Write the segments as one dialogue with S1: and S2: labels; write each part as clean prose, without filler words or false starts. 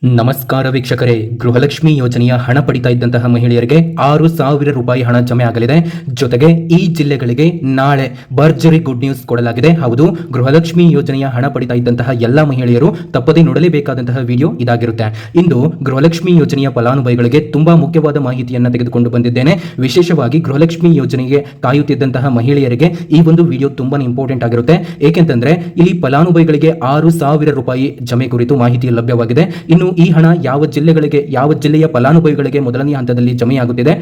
S1: ನಮಸ್ಕಾರ ವೀಕ್ಷಕರೇ, ಗೃಹಲಕ್ಷ್ಮಿ ಯೋಜನೆಯ ಹಣ ಪಡಿತಾ ಇದ್ದಂತಹ ಮಹಿಳೆಯರಿಗೆ 6,000 ರೂಪಾಯಿ ಹಣ ಜಮೆ ಆಗಲಿದೆ. ಜೊತೆಗೆ ಈ ಜಿಲ್ಲೆಗಳಿಗೆ ನಾಳೆ ಭರ್ಜರಿ ಗುಡ್ ನ್ಯೂಸ್ ಕೊಡಲಾಗಿದೆ. ಹೌದು, ಗೃಹಲಕ್ಷ್ಮಿ ಯೋಜನೆಯ ಹಣ ಪಡಿತಾ ಇದ್ದಂತಹ ಎಲ್ಲ ಮಹಿಳೆಯರು ತಪ್ಪದೇ ನೋಡಲೇಬೇಕಾದಂತಹ ವಿಡಿಯೋ ಇದಾಗಿರುತ್ತೆ. ಇಂದು ಗೃಹಲಕ್ಷ್ಮಿ ಯೋಜನೆಯ ಫಲಾನುಭವಿಗಳಿಗೆ ತುಂಬಾ ಮುಖ್ಯವಾದ ಮಾಹಿತಿಯನ್ನು ತೆಗೆದುಕೊಂಡು ಬಂದಿದ್ದೇನೆ. ವಿಶೇಷವಾಗಿ ಗೃಹಲಕ್ಷ್ಮಿ ಯೋಜನೆಗೆ ಕಾಯುತ್ತಿದ್ದಂತಹ ಮಹಿಳೆಯರಿಗೆ ಈ ಒಂದು ವಿಡಿಯೋ ತುಂಬಾ ಇಂಪಾರ್ಟೆಂಟ್ ಆಗಿರುತ್ತೆ. ಏಕೆಂತಂದ್ರೆ ಇಲ್ಲಿ ಫಲಾನುಭವಿಗಳಿಗೆ 6,000 ರೂಪಾಯಿ ಜಮೆ ಕುರಿತು ಮಾಹಿತಿ ಲಭ್ಯವಾಗಿದೆ. ಇನ್ನು ಈ ಹಣ ಯಾವ ಜಿಲ್ಲೆಯ ಫಲಾನುಭವಿಗಳಿಗೆ ಮೊದಲನೇ ಹಂತದಲ್ಲಿ ಜಮೆಯಾಗುತ್ತಿದೆ,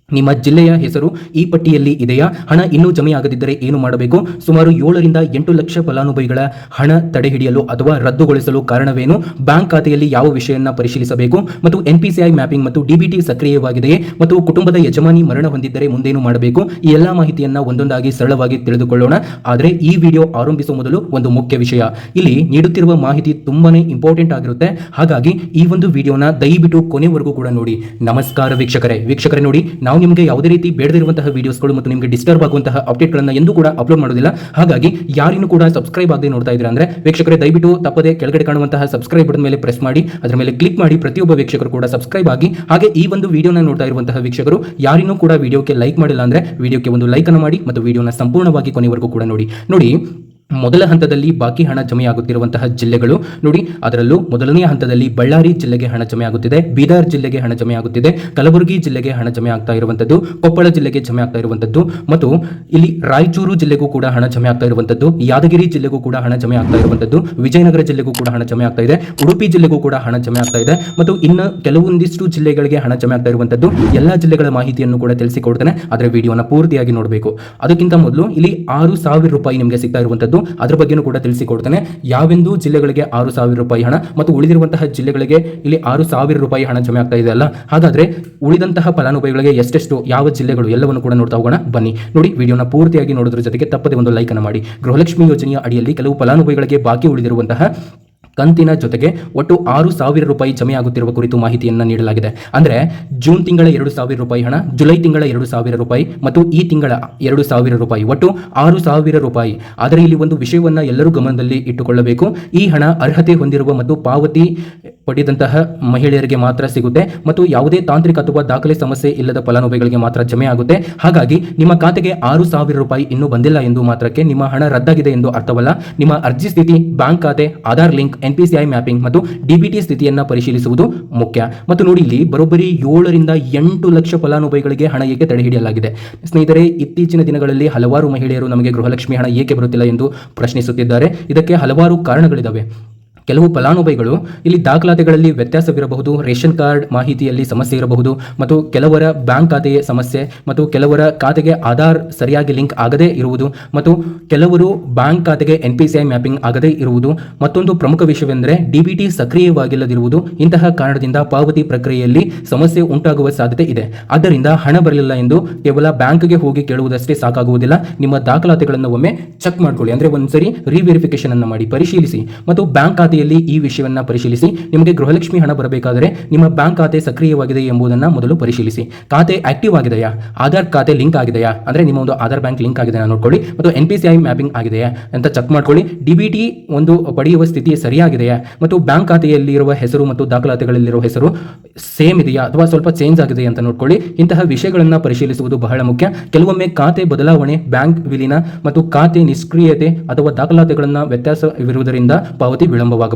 S1: ನಿಮ್ಮ ಜಿಲ್ಲೆಯ ಹೆಸರು ಈ ಪಟ್ಟಿಯಲ್ಲಿ ಇದೆಯಾ, ಹಣ ಇನ್ನೂ ಜಮೆಯಾಗದಿದ್ದರೆ ಏನು ಮಾಡಬೇಕು, ಸುಮಾರು 7 ರಿಂದ 8 ಲಕ್ಷ ಫಲಾನುಭವಿಗಳ ಹಣ ತಡೆಹಿಡಿಯಲು ಅಥವಾ ರದ್ದುಗೊಳಿಸಲು ಕಾರಣವೇನು, ಬ್ಯಾಂಕ್ ಖಾತೆಯಲ್ಲಿ ಯಾವ ವಿಷಯವನ್ನು ಪರಿಶೀಲಿಸಬೇಕು, ಮತ್ತು NPCI ಮ್ಯಾಪಿಂಗ್ ಮತ್ತು DBT ಸಕ್ರಿಯವಾಗಿದೆಯೇ, ಮತ್ತು ಕುಟುಂಬದ ಯಜಮಾನಿ ಮರಣ ಹೊಂದಿದ್ದರೆ ಮುಂದೇನು ಮಾಡಬೇಕು, ಈ ಎಲ್ಲ ಮಾಹಿತಿಯನ್ನು ಒಂದೊಂದಾಗಿ ಸರಳವಾಗಿ ತಿಳಿದುಕೊಳ್ಳೋಣ. ಆದರೆ ಈ ವಿಡಿಯೋ ಆರಂಭಿಸುವ ಮೊದಲು ಒಂದು ಮುಖ್ಯ ವಿಷಯ, ಇಲ್ಲಿ ನೀಡುತ್ತಿರುವ ಮಾಹಿತಿ ತುಂಬಾನೇ ಇಂಪಾರ್ಟೆಂಟ್ ಆಗಿರುತ್ತೆ. ಹಾಗಾಗಿ ಈ ಒಂದು ವಿಡಿಯೋನ ದಯವಿಟ್ಟು ಕೊನೆವರೆಗೂ ಕೂಡ ನೋಡಿ. ನಮಸ್ಕಾರ ವೀಕ್ಷಕರೇ, ನೋಡಿ, ನಾವು ನಿಮಗೆ ಯಾವುದೇ ರೀತಿ ಬೇಡದಿರುವಂತಹ ವಿಡಿಯೋಸ್ಗಳು ಮತ್ತು ನಿಮಗೆ ಡಿಸ್ಟರ್ಬ್ ಆಗುವಂತಹ ಅಪ್ಡೇಟ್ಗಳನ್ನು ಎಂದೂ ಕೂಡ ಅಪ್ಲೋಡ್ ಮಾಡೋದಿಲ್ಲ. ಹಾಗಾಗಿ ಯಾರಿನೂ ಕೂಡ ಸಬ್ಸ್ಕ್ರೈಬ್ ಆಗದೆ ನೋಡ್ತಾ ಇದ್ದೀರಾ ಅಂದ್ರೆ ವೀಕ್ಷಕರೇ, ದಯವಿಟ್ಟು ತಪ್ಪದೆ ಕೆಳಗಡೆ ಕಾಣುವಂತಹ ಸಬ್ಸ್ಕ್ರೈಬ್ ಬಟನ್ ಮೇಲೆ ಪ್ರೆಸ್ ಮಾಡಿ, ಅದರ ಮೇಲೆ ಕ್ಲಿಕ್ ಮಾಡಿ. ಪ್ರತಿಯೊಬ್ಬ ವೀಕ್ಷಕರು ಕೂಡ ಸಬ್ಸ್ಕ್ರೈಬ್ ಆಗಿ. ಹಾಗೆ ಈ ಒಂದು ವಿಡಿಯೋನ ನೋಡ್ತಾ ಇರುವಂತಹ ವೀಕ್ಷಕರು ಯಾರಿನೂ ಕೂಡ ವಿಡಿಯೋಕ್ಕೆ ಲೈಕ್ ಮಾಡಿಲ್ಲ ಅಂದ್ರೆ ವಿಡಿಯೋಕ್ಕೆ ಒಂದು ಲೈಕ್ ಅನ್ನು ಮಾಡಿ ಮತ್ತು ವಿಡಿಯೋನ ಸಂಪೂರ್ಣವಾಗಿ ಕೊನೆವರೆಗೂ ಕೂಡ ನೋಡಿ. ಮೊದಲ ಹಂತದಲ್ಲಿ ಬಾಕಿ ಹಣ ಜಮೆಯಾಗುತ್ತಿರುವಂತಹ ಜಿಲ್ಲೆಗಳು ನೋಡಿ. ಅದರಲ್ಲೂ ಮೊದಲನೆಯ ಹಂತದಲ್ಲಿ ಬಳ್ಳಾರಿ ಜಿಲ್ಲೆಗೆ ಹಣ ಜಮೆಯಾಗುತ್ತಿದೆ, ಬೀದರ್ ಜಿಲ್ಲೆಗೆ ಹಣ ಜಮೆಯಾಗುತ್ತಿದೆ, ಕಲಬುರಗಿ ಜಿಲ್ಲೆಗೆ ಹಣ ಜಮೆ ಆಗ್ತಾ ಇರುವಂತದ್ದು, ಕೊಪ್ಪಳ ಜಿಲ್ಲೆಗೆ ಜಮೆ ಆಗ್ತಾ ಇರುವಂತದ್ದು, ಮತ್ತು ಇಲ್ಲಿ ರಾಯಚೂರು ಜಿಲ್ಲೆಗೂ ಕೂಡ ಹಣ ಜಮೆ ಆಗ್ತಾ ಇರುವಂತದ್ದು, ಯಾದಗಿರಿ ಜಿಲ್ಲೆಗೂ ಕೂಡ ಹಣ ಜಮೆ ಆಗ್ತಾ ಇರುವಂತದ್ದು, ವಿಜಯನಗರ ಜಿಲ್ಲೆಗೂ ಕೂಡ ಹಣ ಜಮೆ ಆಗ್ತಾ ಇದೆ, ಉಡುಪಿ ಜಿಲ್ಲೆಗೂ ಕೂಡ ಹಣ ಜಮೆ ಆಗ್ತಾ ಇದೆ, ಮತ್ತು ಇನ್ನು ಕೆಲವೊಂದಿಷ್ಟು ಜಿಲ್ಲೆಗಳಿಗೆ ಹಣ ಜಮೆ ಆಗ್ತಾ ಇರುವಂತದ್ದು. ಎಲ್ಲ ಜಿಲ್ಲೆಗಳ ಮಾಹಿತಿಯನ್ನು ಕೂಡ ತಿಳಿಸಿಕೊಡ್ತೇನೆ, ಆದರೆ ವಿಡಿಯೋನ ಪೂರ್ತಿಯಾಗಿ ನೋಡಬೇಕು. ಅದಕ್ಕಿಂತ ಮೊದಲು ಇಲ್ಲಿ 6,000 ರೂಪಾಯಿ ನಿಮಗೆ ಸಿಗ್ತಾ ಇರುವಂತದ್ದು, ಅದರ ಬಗ್ಗೆನೂ ಕೂಡ ತಿಳಿಸಿಕೊಡ್ತೇನೆ. ಯಾವೆಂದು ಜಿಲ್ಲೆಗಳಿಗೆ 6,000 ರೂಪಾಯಿ ಹಣ ಮತ್ತು ಉಳಿದಿರುವಂತಹ ಜಿಲ್ಲೆಗಳಿಗೆ ಇಲ್ಲಿ 6,000 ರೂಪಾಯಿ ಹಣ ಜಮೆ ಆಗ್ತಾ ಇದೆ ಅಲ್ಲ. ಹಾಗಾದ್ರೆ ಉಳಿದಂತಹ ಫಲಾನುಭವಿಗಳಿಗೆ ಎಷ್ಟೆಷ್ಟು, ಯಾವ ಜಿಲ್ಲೆಗಳು, ಎಲ್ಲವನ್ನು ಕೂಡ ನೋಡ್ತಾ ಹೋಗೋಣ ಬನ್ನಿ. ನೋಡಿ, ವಿಡಿಯೋನ ಪೂರ್ತಿಯಾಗಿ ನೋಡೋದ್ರ ಜೊತೆಗೆ ತಪ್ಪದೆ ಒಂದು ಲೈಕ್ ಅನ್ನು ಮಾಡಿ. ಗೃಹಲಕ್ಷ್ಮಿ ಯೋಜನೆಯ ಅಡಿಯಲ್ಲಿ ಕೆಲವು ಫಲಾನುಭವಿಗಳಿಗೆ ಬಾಕಿ ಉಳಿದಿರುವಂತಹ ಕಂತಿನ ಜೊತೆಗೆ ಒಟ್ಟು 6,000 ರೂಪಾಯಿ ಜಮೆಯಾಗುತ್ತಿರುವ ಕುರಿತು ಮಾಹಿತಿಯನ್ನು ನೀಡಲಾಗಿದೆ. ಅಂದರೆ ಜೂನ್ ತಿಂಗಳ 2,000 ರೂಪಾಯಿ ಹಣ, ಜುಲೈ ತಿಂಗಳ 2,000 ರೂಪಾಯಿ ಮತ್ತು ಈ ತಿಂಗಳ 2,000 ರೂಪಾಯಿ, ಒಟ್ಟು 6,000 ರೂಪಾಯಿ. ಆದರೆ ಇಲ್ಲಿ ಒಂದು ವಿಷಯವನ್ನು ಎಲ್ಲರೂ ಗಮನದಲ್ಲಿ ಇಟ್ಟುಕೊಳ್ಳಬೇಕು. ಈ ಹಣ ಅರ್ಹತೆ ಹೊಂದಿರುವ ಮತ್ತು ಪಾವತಿ ಪಡೆದಂತಹ ಮಹಿಳೆಯರಿಗೆ ಮಾತ್ರ ಸಿಗುತ್ತೆ ಮತ್ತು ಯಾವುದೇ ತಾಂತ್ರಿಕ ಅಥವಾ ದಾಖಲೆ ಸಮಸ್ಯೆ ಇಲ್ಲದ ಫಲಾನುಭವಿಗಳಿಗೆ ಮಾತ್ರ ಜಮೆ ಆಗುತ್ತೆ. ಹಾಗಾಗಿ ನಿಮ್ಮ ಖಾತೆಗೆ 6,000 ರೂಪಾಯಿ ಇನ್ನೂ ಬಂದಿಲ್ಲ ಎಂದು ಮಾತ್ರಕ್ಕೆ ನಿಮ್ಮ ಹಣ ರದ್ದಾಗಿದೆ ಎಂದು ಅರ್ಥವಲ್ಲ. ನಿಮ್ಮ ಅರ್ಜಿ ಸ್ಥಿತಿ, ಬ್ಯಾಂಕ್ ಖಾತೆ, ಆಧಾರ್ ಲಿಂಕ್, NPCI ಮ್ಯಾಪಿಂಗ್ ಮತ್ತು DBT ಸ್ಥಿತಿಯನ್ನು ಪರಿಶೀಲಿಸುವುದು ಮುಖ್ಯ. ಮತ್ತು ನೋಡಿ, ಇಲ್ಲಿ ಬರೋಬ್ಬರಿ 7 ರಿಂದ 8 ಲಕ್ಷ ಫಲಾನುಭವಿಗಳಿಗೆ ಹಣ ಏಕೆ ತಡೆ ಹಿಡಿಯಲಾಗಿದೆ. ಸ್ನೇಹಿತರೆ, ಇತ್ತೀಚಿನ ದಿನಗಳಲ್ಲಿ ಹಲವಾರು ಮಹಿಳೆಯರು ನಮಗೆ ಗೃಹಲಕ್ಷ್ಮಿ ಹಣ ಏಕೆ ಬರುತ್ತಿಲ್ಲ ಎಂದು ಪ್ರಶ್ನಿಸುತ್ತಿದ್ದಾರೆ. ಇದಕ್ಕೆ ಹಲವಾರು ಕಾರಣಗಳಿದ್ದಾವೆ. ಕೆಲವು ಫಲಾನುಭವಿಗಳು ಇಲ್ಲಿ ದಾಖಲಾತಿಗಳಲ್ಲಿ ವ್ಯತ್ಯಾಸವಿರಬಹುದು, ರೇಷನ್ ಕಾರ್ಡ್ ಮಾಹಿತಿಯಲ್ಲಿ ಸಮಸ್ಯೆ ಇರಬಹುದು, ಮತ್ತು ಕೆಲವರ ಬ್ಯಾಂಕ್ ಖಾತೆಯ ಸಮಸ್ಯೆ, ಮತ್ತು ಕೆಲವರ ಖಾತೆಗೆ ಆಧಾರ್ ಸರಿಯಾಗಿ ಲಿಂಕ್ ಆಗದೇ ಇರುವುದು, ಮತ್ತು ಕೆಲವರು ಬ್ಯಾಂಕ್ ಖಾತೆಗೆ NPCI ಮ್ಯಾಪಿಂಗ್ ಆಗದೇ ಇರುವುದು. ಮತ್ತೊಂದು ಪ್ರಮುಖ ವಿಷಯವೆಂದರೆ DBT ಸಕ್ರಿಯವಾಗಿಲ್ಲದಿರುವುದು. ಇಂತಹ ಕಾರಣದಿಂದ ಪಾವತಿ ಪ್ರಕ್ರಿಯೆಯಲ್ಲಿ ಸಮಸ್ಯೆ ಉಂಟಾಗುವ ಸಾಧ್ಯತೆ ಇದೆ. ಆದ್ದರಿಂದ ಹಣ ಬರಲಿಲ್ಲ ಎಂದು ಕೇವಲ ಬ್ಯಾಂಕ್ಗೆ ಹೋಗಿ ಕೇಳುವುದಷ್ಟೇ ಸಾಕಾಗುವುದಿಲ್ಲ. ನಿಮ್ಮ ದಾಖಲಾತಿಗಳನ್ನು ಒಮ್ಮೆ ಚೆಕ್ ಮಾಡ್ಕೊಳ್ಳಿ, ಅಂದರೆ ಒಂದ್ಸರಿ ರಿವೆರಿಫಿಕೇಶನ್ ಅನ್ನು ಮಾಡಿ, ಪರಿಶೀಲಿಸಿ, ಮತ್ತು ಬ್ಯಾಂಕ್ ಖಾತೆ ಈ ವಿಷಯವನ್ನು ಪರಿಶೀಲಿಸಿ. ನಿಮಗೆ ಗೃಹಲಕ್ಷ್ಮಿ ಹಣ ಬರಬೇಕಾದರೆ ನಿಮ್ಮ ಬ್ಯಾಂಕ್ ಖಾತೆ ಸಕ್ರಿಯವಾಗಿದೆ ಎಂಬುದನ್ನು ಮೊದಲು ಪರಿಶೀಲಿಸಿ. ಖಾತೆ ಆಕ್ಟಿವ್ ಆಗಿದೆಯಾ, ಆಧಾರ್ ಖಾತೆ ಲಿಂಕ್ ಆಗಿದೆಯಾ, ಅಂದ್ರೆ ನಿಮ್ಮ ಒಂದು ಆಧಾರ್ ಬ್ಯಾಂಕ್ ಲಿಂಕ್ ಆಗಿದೆ ನೋಡ್ಕೊಳ್ಳಿ, ಮತ್ತು NPCI ಮ್ಯಾಪಿಂಗ್ ಆಗಿದೆಯಾ ಅಂತ ಚೆಕ್ ಮಾಡ್ಕೊಳ್ಳಿ. DBT ಒಂದು ಪಡೆಯುವ ಸ್ಥಿತಿ ಸರಿಯಾಗಿದೆಯಾ, ಮತ್ತು ಬ್ಯಾಂಕ್ ಖಾತೆಯಲ್ಲಿ ಇರುವ ಹೆಸರು ಮತ್ತು ದಾಖಲಾತಿಗಳಲ್ಲಿರುವ ಹೆಸರು ಸೇಮ್ ಇದೆಯಾ ಅಥವಾ ಸ್ವಲ್ಪ ಚೇಂಜ್ ಆಗಿದೆ ಅಂತ ನೋಡ್ಕೊಳ್ಳಿ. ಇಂತಹ ವಿಷಯಗಳನ್ನು ಪರಿಶೀಲಿಸುವುದು ಬಹಳ ಮುಖ್ಯ. ಕೆಲವೊಮ್ಮೆ ಖಾತೆ ಬದಲಾವಣೆ, ಬ್ಯಾಂಕ್ ವಿಲೀನ ಮತ್ತು ಖಾತೆ ನಿಷ್ಕ್ರಿಯತೆ ಅಥವಾ ದಾಖಲಾತಿಗಳನ್ನು ವ್ಯತ್ಯಾಸವಿರುವುದರಿಂದ ಪಾವತಿ ವಿಳಂಬವಾಗಬಹುದು.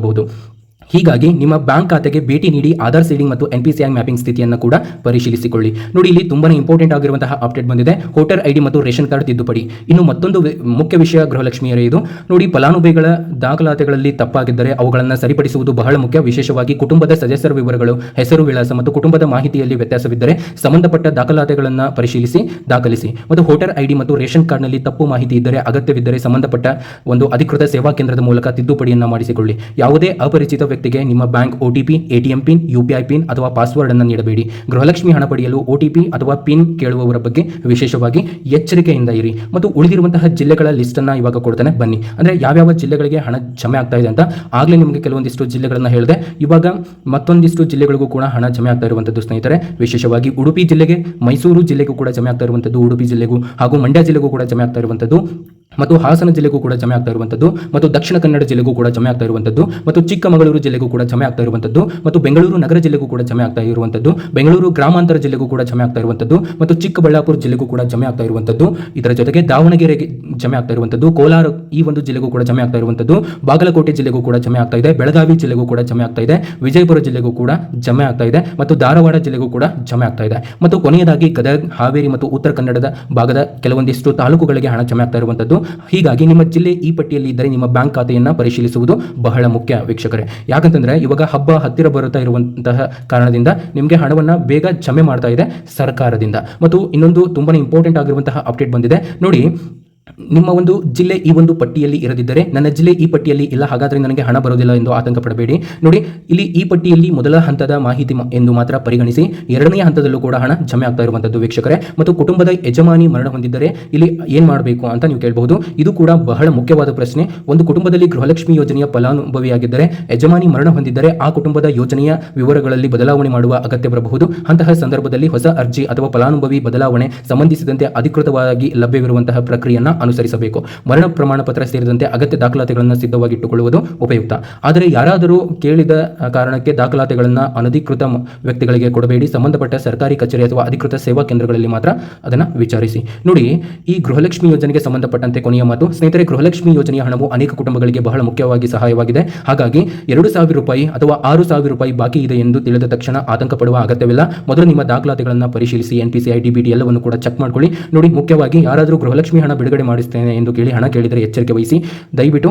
S1: ಹೀಗಾಗಿ ನಿಮ್ಮ ಬ್ಯಾಂಕ್ ಖಾತೆಗೆ ಭೇಟಿ ನೀಡಿ ಆಧಾರ್ ಸೀಡಿಂಗ್ ಮತ್ತು NPCI ಮ್ಯಾಪಿಂಗ್ ಸ್ಥಿತಿಯನ್ನು ಕೂಡ ಪರಿಶೀಲಿಸಿಕೊಳ್ಳಿ. ನೋಡಿ, ಇಲ್ಲಿ ತುಂಬಾನೇ ಇಂಪಾರ್ಟೆಂಟ್ ಆಗಿರುವಂತಹ ಅಪ್ಡೇಟ್ ಬಂದಿದೆ, ವೋಟರ್ ID ಮತ್ತು ರೇಷನ್ ಕಾರ್ಡ್ ತಿದ್ದುಪಡಿ. ಇನ್ನು ಮತ್ತೊಂದು ಮುಖ್ಯ ವಿಷಯ ಗೃಹಲಕ್ಷ್ಮಿಯರೇ, ಇದು ನೋಡಿ, ಫಲಾನುಭವಿಗಳ ದಾಖಲಾತಿಗಳಲ್ಲಿ ತಪ್ಪಾಗಿದ್ದರೆ ಅವುಗಳನ್ನು ಸರಿಪಡಿಸುವುದು ಬಹಳ ಮುಖ್ಯ. ವಿಶೇಷವಾಗಿ ಕುಟುಂಬದ ಸದಸ್ಯರ ವಿವರಗಳು, ಹೆಸರು, ವಿಳಾಸ ಮತ್ತು ಕುಟುಂಬದ ಮಾಹಿತಿಯಲ್ಲಿ ವ್ಯತ್ಯಾಸವಿದ್ದರೆ ಸಂಬಂಧಪಟ್ಟ ದಾಖಲಾತಿಗಳನ್ನು ಪರಿಶೀಲಿಸಿ ದಾಖಲಿಸಿ. ಮತ್ತು ವೋಟರ್ ID ಮತ್ತು ರೇಷನ್ ಕಾರ್ಡ್ನಲ್ಲಿ ತಪ್ಪು ಮಾಹಿತಿ ಇದ್ದರೆ ಅಗತ್ಯವಿದ್ದರೆ ಸಂಬಂಧಪಟ್ಟ ಒಂದು ಅಧಿಕೃತ ಸೇವಾ ಕೇಂದ್ರದ ಮೂಲಕ ತಿದ್ದುಪಡಿಯನ್ನು ಮಾಡಿಸಿಕೊಳ್ಳಿ. ಯಾವುದೇ ಅಪರಿಚಿತ ವ್ಯಕ್ತಿಗೆ ನಿಮ್ಮ bank OTP, ATM pin, UPI pin ಅಥವಾ ಪಾಸ್ವರ್ಡ್ ಅನ್ನು ನೀಡಬೇಡಿ. ಗೃಹಲಕ್ಷ್ಮಿ ಹಣ ಪಡೆಯಲು OTP ಅಥವಾ ಪಿನ್ ಕೇಳುವವರ ಬಗ್ಗೆ ವಿಶೇಷವಾಗಿ ಎಚ್ಚರಿಕೆಯಿಂದ ಇರಿ. ಮತ್ತು ಉಳಿದಿರುವಂತಹ ಜಿಲ್ಲೆಗಳ ಲಿಸ್ಟ್ ಅನ್ನ ಇವಾಗ ಕೊಡ್ತಾನೆ ಬನ್ನಿ, ಅಂದ್ರೆ ಯಾವ್ಯಾವ ಜಿಲ್ಲೆಗಳಿಗೆ ಹಣ ಜಮೆ ಆಗ್ತಾ ಇದೆ ಅಂತ. ಆಗ್ಲೇ ನಿಮಗೆ ಕೆಲವೊಂದಿಷ್ಟು ಜಿಲ್ಲೆಗಳನ್ನ ಹೇಳಿದೆ, ಇವಾಗ ಮತ್ತೊಂದಿಷ್ಟು ಜಿಲ್ಲೆಗಳಿಗೂ ಕೂಡ ಹಣ ಜಮೆ ಆಗ್ತಾ ಇರುವಂತದ್ದು ಸ್ನೇಹಿತರೆ. ವಿಶೇಷವಾಗಿ ಉಡುಪಿ ಜಿಲ್ಲೆಗೆ, ಮೈಸೂರು ಜಿಲ್ಲೆಗೂ ಕೂಡ ಜಮೆ ಆಗ್ತಾ ಇರುವಂತದ್ದು, ಉಡುಪಿ ಜಿಲ್ಲೆಗೂ ಹಾಗೂ ಮಂಡ್ಯ ಜಿಲ್ಲೆಗೂ ಕೂಡ ಜಮೆ ಆಗ್ತಾ ಇರುವಂತದ್ದು. ಮತ್ತು ಹಾಸನ ಜಿಲ್ಲೆಗೂ ಕೂಡ ಜಮೆ ಆಗ್ತಾ ಇರುವಂಥದ್ದು, ಮತ್ತು ದಕ್ಷಿಣ ಕನ್ನಡ ಜಿಲ್ಲೆಗೂ ಕೂಡ ಜಮೆ ಆಗ್ತಾ ಇರುವಂಥದ್ದು, ಮತ್ತು ಚಿಕ್ಕಮಗಳೂರು ಜಿಲ್ಲೆಗೂ ಕೂಡ ಜಮೆ ಆಗ್ತಾ ಇರುವಂಥದ್ದು, ಮತ್ತು ಬೆಂಗಳೂರು ನಗರ ಜಿಲ್ಲೆಗೂ ಕೂಡ ಜಮೆ ಆಗ್ತಾ ಇರುವಂಥದ್ದು, ಬೆಂಗಳೂರು ಗ್ರಾಮಾಂತರ ಜಿಲ್ಲೆಗೂ ಕೂಡ ಜಮೆ ಆಗ್ತಾ ಇರುವಂಥದ್ದು, ಮತ್ತು ಚಿಕ್ಕಬಳ್ಳಾಪುರ ಜಿಲ್ಲೆಗೂ ಕೂಡ ಜಮೆ ಆಗ್ತಾ ಇರುವಂಥದ್ದು. ಇದರ ಜೊತೆಗೆ ದಾವಣಗೆರೆಗೆ ಜಮೆ ಆಗ್ತಾ ಇರುವಂಥದ್ದು, ಕೋಲಾರ ಈ ಒಂದು ಜಿಲ್ಲೆಗೂ ಕೂಡ ಜಮೆ ಆಗ್ತಾ ಇರುವಂಥದ್ದು, ಬಾಗಲಕೋಟೆ ಜಿಲ್ಲೆಗೂ ಕೂಡ ಜಮೆ ಆಗ್ತಾ ಇದೆ, ಬೆಳಗಾವಿ ಜಿಲ್ಲೆಗೂ ಕೂಡ ಜಮೆ ಆಗ್ತಾ ಇದೆ, ವಿಜಯಪುರ ಜಿಲ್ಲೆಗೂ ಕೂಡ ಜಮೆ ಆಗ್ತಾ ಇದೆ, ಮತ್ತು ಧಾರವಾಡ ಜಿಲ್ಲೆಗೂ ಕೂಡ ಜಮೆ ಆಗ್ತಾ ಇದೆ. ಮತ್ತು ಕೊನೆಯದಾಗಿ ಗದಗ, ಹಾವೇರಿ ಮತ್ತು ಉತ್ತರ ಕನ್ನಡದ ಭಾಗದ ಕೆಲವೊಂದಿಷ್ಟು ತಾಲೂಕುಗಳಿಗೆ ಹಣ ಜಮೆ ಆಗ್ತಾ ಇರುವಂಥದ್ದು. ಹೀಗಾಗಿ ನಿಮ್ಮ ಜಿಲ್ಲೆ ಈ ಪಟ್ಟಿಯಲ್ಲಿ ಇದ್ದರೆ ನಿಮ್ಮ ಬ್ಯಾಂಕ್ ಖಾತೆಯನ್ನು ಪರಿಶೀಲಿಸುವುದು ಬಹಳ ಮುಖ್ಯ ವೀಕ್ಷಕರೇ. ಯಾಕಂತಂದ್ರೆ ಇವಾಗ ಹಬ್ಬ ಹತ್ತಿರ ಬರುತ್ತಾ ಇರುವಂತಹ ಕಾರಣದಿಂದ ನಿಮಗೆ ಹಣವನ್ನು ಬೇಗ ಜಮೆ ಮಾಡ್ತಾ ಇದೆ ಸರ್ಕಾರದಿಂದ. ಮತ್ತು ಇನ್ನೊಂದು ತುಂಬಾ ಇಂಪಾರ್ಟೆಂಟ್ ಆಗಿರುವಂತಹ ಅಪ್ಡೇಟ್ ಬಂದಿದೆ ನೋಡಿ. ನಿಮ್ಮ ಒಂದು ಜಿಲ್ಲೆ ಈ ಒಂದು ಪಟ್ಟಿಯಲ್ಲಿ ಇರದಿದ್ದರೆ, ನನ್ನ ಜಿಲ್ಲೆ ಈ ಪಟ್ಟಿಯಲ್ಲಿ ಇಲ್ಲ ಹಾಗಾದರೆ ನನಗೆ ಹಣ ಬರೋದಿಲ್ಲ ಎಂದು ಆತಂಕ ಪಡಬೇಡಿ. ನೋಡಿ, ಇಲ್ಲಿ ಈ ಪಟ್ಟಿಯಲ್ಲಿ ಮೊದಲ ಹಂತದ ಮಾಹಿತಿ ಎಂದು ಮಾತ್ರ ಪರಿಗಣಿಸಿ, ಎರಡನೆಯ ಹಂತದಲ್ಲೂ ಕೂಡ ಹಣ ಜಮೆ ಆಗ್ತಾ ಇರುವಂಥದ್ದು ವೀಕ್ಷಕರೇ. ಮತ್ತು ಕುಟುಂಬದ ಯಜಮಾನಿ ಮರಣ ಹೊಂದಿದ್ದರೆ ಇಲ್ಲಿ ಏನು ಮಾಡಬೇಕು ಅಂತ ನೀವು ಕೇಳಬಹುದು. ಇದು ಕೂಡ ಬಹಳ ಮುಖ್ಯವಾದ ಪ್ರಶ್ನೆ. ಒಂದು ಕುಟುಂಬದಲ್ಲಿ ಗೃಹಲಕ್ಷ್ಮಿ ಯೋಜನೆಯ ಫಲಾನುಭವಿಯಾಗಿದ್ದರೆ, ಯಜಮಾನಿ ಮರಣ ಹೊಂದಿದ್ದರೆ ಆ ಕುಟುಂಬದ ಯೋಜನೆಯ ವಿವರಗಳಲ್ಲಿ ಬದಲಾವಣೆ ಮಾಡುವ ಅಗತ್ಯ ಬರಬಹುದು. ಅಂತಹ ಸಂದರ್ಭದಲ್ಲಿ ಹೊಸ ಅರ್ಜಿ ಅಥವಾ ಫಲಾನುಭವಿ ಬದಲಾವಣೆ ಸಂಬಂಧಿಸಿದಂತೆ ಅಧಿಕೃತವಾಗಿ ಲಭ್ಯವಿರುವಂತಹ ಪ್ರಕ್ರಿಯೆಯನ್ನು ಅನುಸರಿಸಬೇಕು. ಮರಣ ಪ್ರಮಾಣ ಪತ್ರ ಸೇರಿದಂತೆ ಅಗತ್ಯ ದಾಖಲಾತಿಗಳನ್ನು ಸಿದ್ಧವಾಗಿಟ್ಟುಕೊಳ್ಳುವುದು ಉಪಯುಕ್ತ. ಆದರೆ ಯಾರಾದರೂ ಕೇಳಿದ ಕಾರಣಕ್ಕೆ ದಾಖಲಾತಿಗಳನ್ನು ಅನಧಿಕೃತ ವ್ಯಕ್ತಿಗಳಿಗೆ ಕೊಡಬೇಡಿ. ಸಂಬಂಧಪಟ್ಟ ಸರ್ಕಾರಿ ಕಚೇರಿ ಅಥವಾ ಅಧಿಕೃತ ಸೇವಾ ಕೇಂದ್ರಗಳಲ್ಲಿ ಮಾತ್ರ ಅದನ್ನು ವಿಚಾರಿಸಿ. ನೋಡಿ, ಈ ಗೃಹಲಕ್ಷ್ಮಿ ಯೋಜನೆಗೆ ಸಂಬಂಧಪಟ್ಟಂತೆ ಕೊನೆಯ ಮಾತು ಸ್ನೇಹಿತರೆ. ಗೃಹಲಕ್ಷ್ಮಿ ಯೋಜನೆಯ ಹಣವು ಅನೇಕ ಕುಟುಂಬಗಳಿಗೆ ಬಹಳ ಮುಖ್ಯವಾಗಿ ಸಹಾಯವಾಗಿದೆ. ಹಾಗಾಗಿ 2,000 ರೂಪಾಯಿ ಅಥವಾ 6,000 ರೂಪಾಯಿ ಬಾಕಿ ಇದೆ ಎಂದು ತಿಳಿದ ತಕ್ಷಣ ಆತಂಕ ಪಡುವ ಅಗತ್ಯವಿಲ್ಲ. ಮೊದಲು ನಿಮ್ಮ ದಾಖಲಾತಿಗಳನ್ನು ಪರಿಶೀಲಿಸಿ, NPCI, DBT ಎಲ್ಲವನ್ನು ಕೂಡ ಚೆಕ್ ಮಾಡ್ಕೊಳ್ಳಿ. ನೋಡಿ, ಮುಖ್ಯವಾಗಿ ಯಾರಾದರೂ ಗೃಹಲಕ್ಷ್ಮಿ ಹಣ ಬಿಡುಗಡೆ ಮಾಡಿಸ್ತೇನೆ ಎಂದು ಕೇಳಿ ಹಣ ಕೇಳಿದರೆ ಎಚ್ಚರಿಕೆ ವಹಿಸಿ. ದಯವಿಟ್ಟು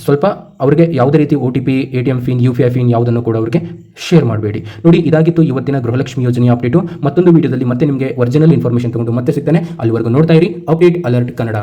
S1: ಸ್ವಲ್ಪ ಅವರಿಗೆ ಯಾವುದೇ ರೀತಿ OTP, ATM pin, UPI pin ಯಾವುದನ್ನು ಕೂಡ ಅವರಿಗೆ ಶೇರ್ ಮಾಡಬೇಡಿ. ನೋಡಿ, ಇದಾಗಿತ್ತು ಇವತ್ತಿನ ಗೃಹಲಕ್ಷ್ಮಿ ಯೋಜನೆಯ ಅಪ್ಡೇಟು. ಮತ್ತೊಂದು ವಿಡಿಯೋದಲ್ಲಿ ಮತ್ತೆ ನಿಮಗೆ ಒರಿಜಿನಲ್ ಇನ್ಫಾರ್ಮೇಷನ್ ತಗೊಂಡು ಮತ್ತೆ ಸಿಗ್ತೇನೆ. ಅಲ್ಲಿವರೆಗೂ ನೋಡ್ತಾ ಇರಿ ಅಪ್ಡೇಟ್ ಅಲರ್ಟ್ ಕನ್ನಡ.